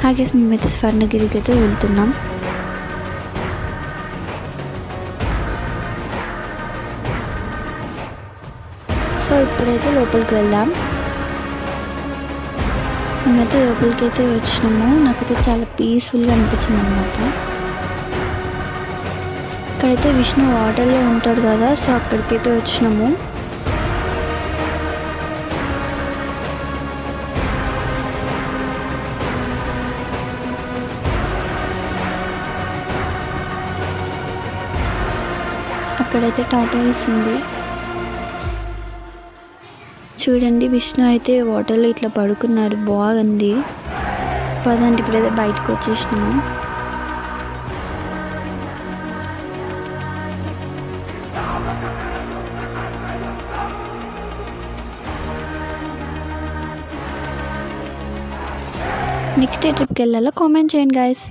Hi guys, మేమైతే స్వర్ణగిరికి అయితే వెళ్తున్నాం. సో ఇప్పుడైతే లోపలికి వెళ్దాం. మేమైతే లోపలికి అయితే వచ్చినాము. నాకైతే చాలా పీస్ఫుల్గా అనిపించింది అనమాట. ఇక్కడైతే విష్ణు వాటర్లో ఉంటాడు కదా, సో అక్కడికైతే వచ్చినాము. అక్కడైతే టాటా వేసింది. చూడండి, విష్ణు అయితే వాటర్లో ఇట్లా పడుకున్నాడు, బాగుంది. పదండి ఇప్పుడైతే బయటకు వచ్చేసినాము. నెక్స్ట్ ఏ ట్రిప్కి వెళ్ళాలో కామెంట్ చేయండి గైస్.